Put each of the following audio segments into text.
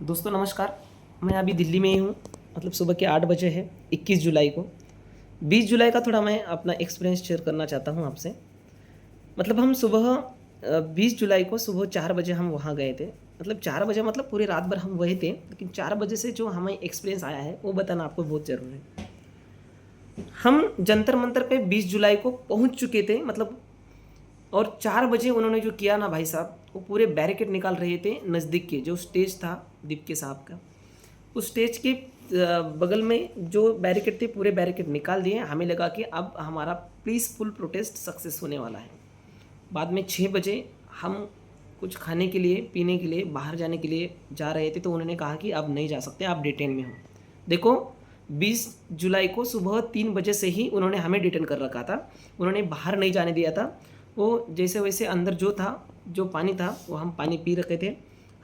दोस्तों नमस्कार। मैं अभी दिल्ली में ही हूँ। मतलब सुबह के 8 बजे है 21 जुलाई को। 20 जुलाई का थोड़ा मैं अपना एक्सपीरियंस शेयर करना चाहता हूँ आपसे। मतलब हम सुबह 20 जुलाई को सुबह 4 बजे हम वहाँ गए थे। मतलब 4 बजे मतलब पूरी रात भर हम वहीं थे, लेकिन 4 बजे से जो हमें एक्सपीरियंस आया है वो बताना आपको बहुत ज़रूरी है। हम जंतर मंतर पे 20 जुलाई को पहुँच चुके थे, मतलब और 4 बजे उन्होंने जो किया ना भाई साहब, वो पूरे बैरिकेड निकाल रहे थे नज़दीक के जो स्टेज था दीप साहब का। उस स्टेज के बगल में जो बैरिकेड थे पूरे बैरिकेड निकाल दिए। हमें लगा कि अब हमारा पीसफुल प्रोटेस्ट सक्सेस होने वाला है। बाद में 6 बजे हम कुछ खाने के लिए पीने के लिए बाहर जाने के लिए जा रहे थे, तो उन्होंने कहा कि अब नहीं जा सकते, आप डिटेन में हो। देखो 20 जुलाई को सुबह 3 बजे से ही उन्होंने हमें डिटेन कर रखा था। उन्होंने बाहर नहीं जाने दिया था। वो जैसे वैसे अंदर जो था, जो पानी था वो हम पानी पी रखे थे।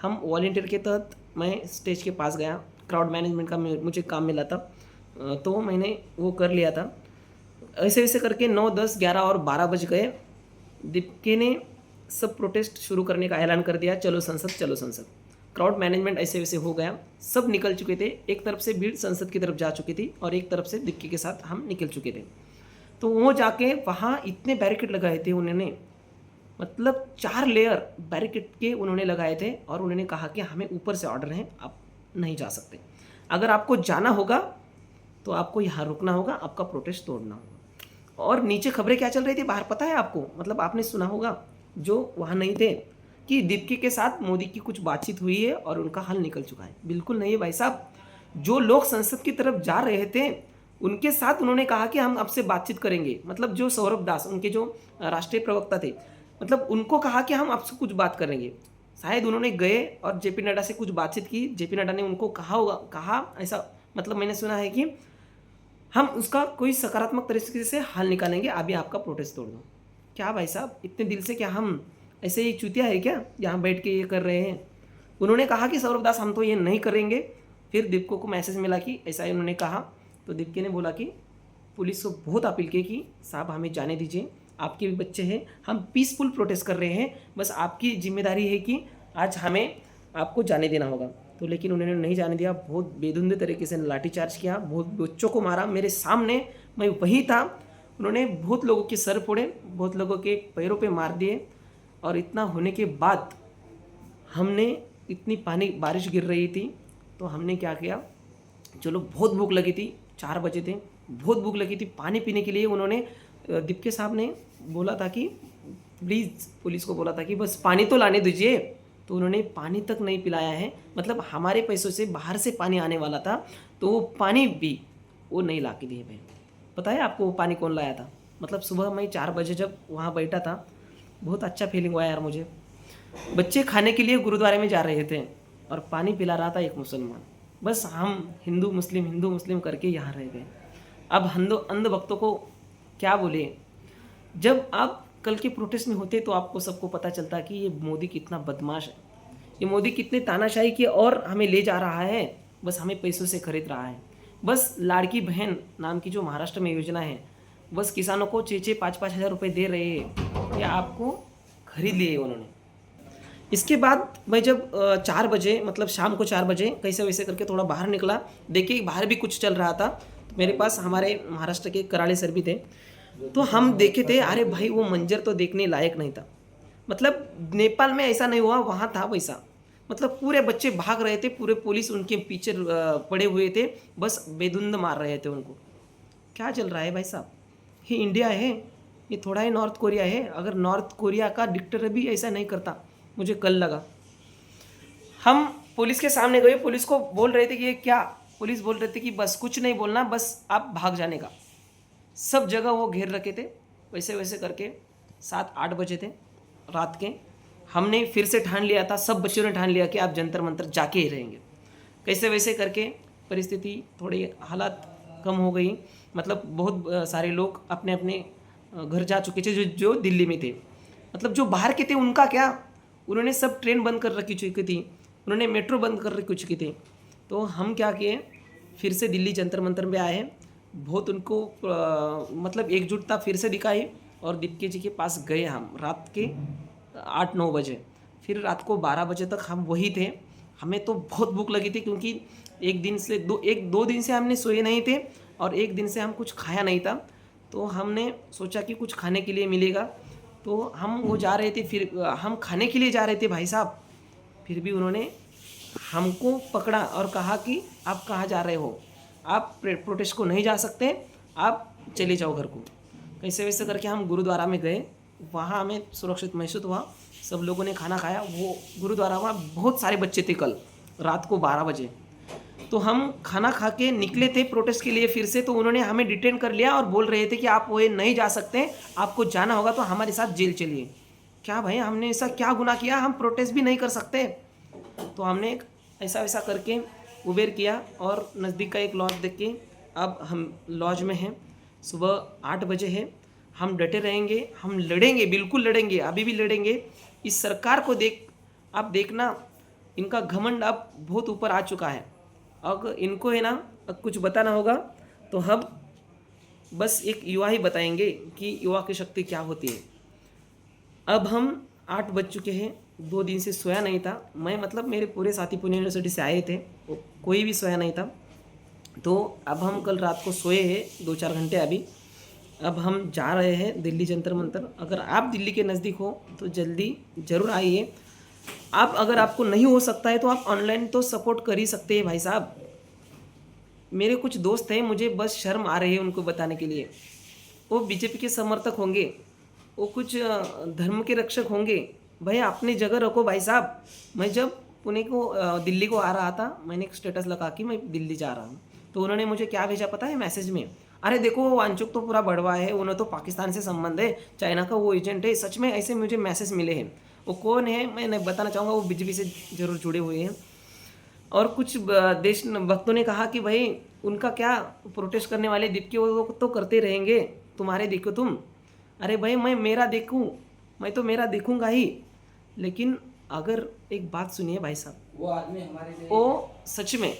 हम वॉलेंटियर के तहत मैं स्टेज के पास गया। क्राउड मैनेजमेंट का मुझे काम मिला था, तो मैंने वो कर लिया था। ऐसे ऐसे करके 9, 10, 11 और 12 बज गए। दीपके ने सब प्रोटेस्ट शुरू करने का ऐलान कर दिया, चलो संसद चलो संसद। क्राउड मैनेजमेंट ऐसे वैसे हो गया, सब निकल चुके थे। एक तरफ से भीड़ संसद की तरफ जा चुकी थी और एक तरफ से दीपके के साथ हम निकल चुके थे। तो वो जाके वहाँ इतने बैरिकेड लगाए थे उन्होंने, मतलब 4 लेयर बैरिकेड के उन्होंने लगाए थे। और उन्होंने कहा कि हमें ऊपर से ऑर्डर है, आप नहीं जा सकते। अगर आपको जाना होगा तो आपको यहाँ रुकना होगा, आपका प्रोटेस्ट तोड़ना होगा। और नीचे खबरें क्या चल रही थी बाहर पता है आपको? मतलब आपने सुना होगा जो वहाँ नहीं थे, कि दीप्ति के साथ मोदी की कुछ बातचीत हुई है और उनका हल निकल चुका है। बिल्कुल नहीं है भाई साहब। जो लोग संसद की तरफ जा रहे थे उनके साथ उन्होंने कहा कि हम आपसे बातचीत करेंगे। मतलब जो सौरभ दास उनके जो राष्ट्रीय प्रवक्ता थे, मतलब उनको कहा कि हम आपसे कुछ बात करेंगे। शायद उन्होंने गए और जेपी नड्डा से कुछ बातचीत की। जेपी नड्डा ने उनको कहा होगा, कहा ऐसा, मतलब मैंने सुना है कि हम उसका कोई सकारात्मक तरीके से हल निकालेंगे, अभी आपका प्रोटेस्ट तोड़ दो। क्या भाई साहब, इतने दिल से क्या हम ऐसे ही चूतिया है क्या यहाँ बैठ के ये कर रहे हैं? उन्होंने कहा कि सौरभ दास हम तो ये नहीं करेंगे। फिर दीपको को मैसेज मिला कि ऐसा ही उन्होंने कहा, तो दीपके ने बोला कि पुलिस को बहुत अपील की कि साहब हमें जाने दीजिए, आपके भी बच्चे हैं, हम पीसफुल प्रोटेस्ट कर रहे हैं, बस आपकी जिम्मेदारी है कि आज हमें आपको जाने देना होगा। तो लेकिन उन्होंने नहीं जाने दिया। बहुत बेधुंधे तरीके से लाठीचार्ज किया, बहुत बच्चों को मारा मेरे सामने, मैं वहीं था। उन्होंने बहुत लोगों के सर फोड़े, बहुत लोगों के पैरों पे मार दिए। और इतना होने के बाद हमने, इतनी पानी बारिश गिर रही थी, तो हमने क्या किया, चलो बहुत भूख लगी थी, 4 बजे थे, बहुत भूख लगी थी पानी पीने के लिए। उन्होंने दीपके साहब ने बोला था कि प्लीज़, पुलिस को बोला था कि बस पानी तो लाने दीजिए। तो उन्होंने पानी तक नहीं पिलाया है। मतलब हमारे पैसों से बाहर से पानी आने वाला था, तो वो पानी भी वो नहीं ला के दिए भाई। पता है आपको वो पानी कौन लाया था? मतलब सुबह मैं 4 बजे जब वहाँ बैठा था, बहुत अच्छा फीलिंग हुआ यार मुझे। बच्चे खाने के लिए गुरुद्वारे में जा रहे थे और पानी पिला रहा था एक मुसलमान। बस हम हिंदू मुस्लिम करके यहाँ रह गए। अब अंध भक्तों को क्या बोले? जब आप कल के प्रोटेस्ट में होते तो आपको सबको पता चलता कि ये मोदी कितना बदमाश है, ये मोदी कितने तानाशाही की और हमें ले जा रहा है, बस हमें पैसों से खरीद रहा है। बस लाड़की बहन नाम की जो महाराष्ट्र में योजना है, बस किसानों को 6-6, 5-5 हज़ार रुपये दे रहे हैं, ये आपको खरीद लिए उन्होंने। इसके बाद मैं जब 4 बजे, मतलब शाम को 4 बजे कैसे वैसे करके थोड़ा बाहर निकला, देखिए बाहर भी कुछ चल रहा था। तो मेरे पास हमारे महाराष्ट्र के कराड़े सर भी थे, तो हम देखे थे। अरे भाई वो मंजर तो देखने लायक नहीं था। मतलब नेपाल में ऐसा नहीं हुआ, वहाँ था वैसा। मतलब पूरे बच्चे भाग रहे थे, पूरे पुलिस उनके पीछे पड़े हुए थे, बस बेधुंद मार रहे थे उनको। क्या चल रहा है भाई साहब? ये इंडिया है, ये थोड़ा ही नॉर्थ कोरिया है। अगर नॉर्थ कोरिया का डिक्टेटर भी ऐसा नहीं करता, मुझे कल लगा। हम पुलिस के सामने गए, पुलिस को बोल रहे थे कि ये क्या, पुलिस बोल रहे थे कि बस कुछ नहीं बोलना, बस आप भाग जाने का। सब जगह वो घेर रखे थे। वैसे वैसे करके 7-8 बजे थे रात के। हमने फिर से ठान लिया था, सब बच्चों ने ठान लिया कि आप जंतर मंतर जाके ही रहेंगे। कैसे वैसे करके परिस्थिति थोड़ी हालात कम हो गई। मतलब बहुत सारे लोग अपने अपने घर जा चुके थे जो जो दिल्ली में थे। मतलब जो बाहर के थे उनका क्या, उन्होंने सब ट्रेन बंद कर रखी चुकी थी, उन्होंने मेट्रो बंद कर रखी चुकी थी। तो हम क्या किए, फिर से दिल्ली जंतर मंतर में आए। बहुत उनको मतलब एकजुटता फिर से दिखाई और दीपके जी के पास गए हम रात के 8-9 बजे। फिर रात को 12 बजे तक हम वही थे। हमें तो बहुत भूख लगी थी, क्योंकि एक दो दिन से हमने सोए नहीं थे और एक दिन से हम कुछ खाया नहीं था। तो हमने सोचा कि कुछ खाने के लिए मिलेगा, तो हम वो जा रहे थे, फिर हम खाने के लिए जा रहे थे भाई साहब, फिर भी उन्होंने हमको पकड़ा और कहा कि आप कहाँ जा रहे हो, आप प्रोटेस्ट को नहीं जा सकते, आप चले जाओ घर को। कैसे वैसे करके हम गुरुद्वारा में गए, वहाँ हमें सुरक्षित महसूस हुआ, सब लोगों ने खाना खाया। वो गुरुद्वारा वहाँ बहुत सारे बच्चे थे कल रात को 12 बजे। तो हम खाना खा के निकले थे प्रोटेस्ट के लिए फिर से, तो उन्होंने हमें डिटेन कर लिया और बोल रहे थे कि आप वो नहीं जा सकते, आपको जाना होगा तो हमारे साथ जेल चलिए। क्या भाई, हमने ऐसा क्या गुनाह किया, हम प्रोटेस्ट भी नहीं कर सकते? तो हमने ऐसा वैसा करके उबेर किया और नज़दीक का एक लॉज देख के अब हम लॉज में हैं। सुबह 8 बजे है, हम डटे रहेंगे, हम लड़ेंगे, बिल्कुल लड़ेंगे, अभी भी लड़ेंगे। इस सरकार को आप देखना, इनका घमंड अब बहुत ऊपर आ चुका है। अगर इनको है ना कुछ बताना होगा तो हम बस एक युवा ही बताएंगे कि युवा की शक्ति क्या होती है। अब हम 8 बज चुके हैं, 2 दिन से सोया नहीं था मैं, मतलब मेरे पूरे साथी पुणे यूनिवर्सिटी से आए थे, कोई भी सोया नहीं था। तो अब हम कल रात को सोए हैं 2-4 घंटे अभी। अब हम जा रहे हैं दिल्ली जंतर मंतर। अगर आप दिल्ली के नज़दीक हो तो जल्दी ज़रूर आइए। आप अगर आपको नहीं हो सकता है तो आप ऑनलाइन तो सपोर्ट कर ही सकते हैं भाई साहब। मेरे कुछ दोस्त हैं, मुझे बस शर्म आ रही है उनको बताने के लिए। वो बीजेपी के समर्थक होंगे, वो कुछ धर्म के रक्षक होंगे। भाई अपनी जगह रखो भाई साहब। मैं जब दिल्ली को आ रहा था, मैंने एक स्टेटस लगा कि मैं दिल्ली जा रहा हूँ, तो उन्होंने मुझे क्या भेजा पता है मैसेज में? अरे देखो वो वांचुक तो पूरा बड़वा है, उन्हें तो पाकिस्तान से संबंध है, चाइना का वो एजेंट है। सच में ऐसे मुझे मैसेज मिले हैं। वो कौन है मैं नहीं बताना चाहूँगा, वो बीजेपी से जरूर जुड़े हुए हैं। और कुछ देश भक्तों ने कहा कि भाई उनका क्या, प्रोटेस्ट करने वाले दिख के वो तो करते रहेंगे, तुम्हारे देखो तुम। अरे भाई मैं मेरा देखूँ, मैं तो मेरा देखूँगा ही। लेकिन अगर एक बात सुनिए भाई साहब, वो आदमी हमारे लिए, वो सच में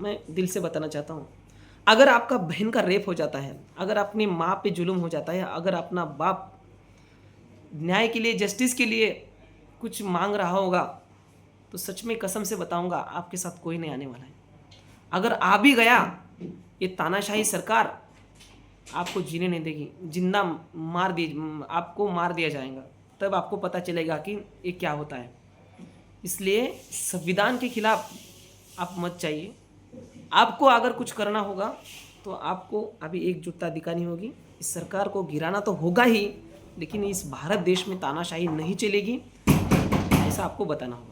मैं दिल से बताना चाहता हूँ, अगर आपका बहन का रेप हो जाता है, अगर अपनी माँ पे जुल्म हो जाता है, अगर अपना बाप न्याय के लिए, जस्टिस के लिए कुछ मांग रहा होगा, तो सच में कसम से बताऊंगा आपके साथ कोई नहीं आने वाला है। अगर आ भी गया, ये तानाशाही सरकार आपको जीने नहीं देगी, जिंदा आपको मार दिया जाएगा। तब आपको पता चलेगा कि ये क्या होता है। इसलिए संविधान के खिलाफ आप मत जाइए। आपको अगर कुछ करना होगा तो आपको अभी एकजुटता दिखानी होगी। इस सरकार को गिराना तो होगा ही, लेकिन इस भारत देश में तानाशाही नहीं चलेगी, ऐसा आपको बताना होगा।